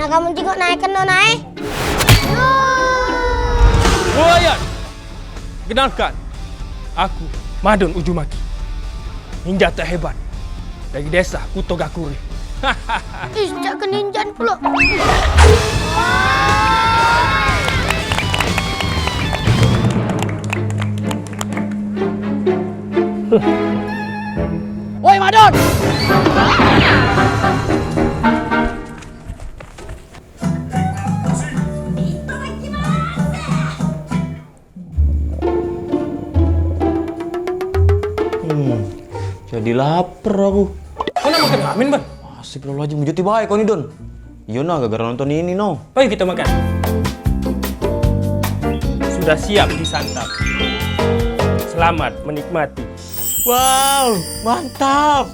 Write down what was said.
Mana kamu jenguk naik kena naik? Wayan, kenalkan, aku Madon Ujumaki, ninja terhebat dari desa Kutogakure. Ih, jak keninjan pula. Woi Madon! Jadi lapar aku. Kau nak makan ramen, Bang? Astagfirullahaladzim, jadi baik kau nih Don. Iya nah, gara-gara nonton ini no. Ayo kita makan. Sudah siap disantap. Selamat menikmati. Wow, mantap.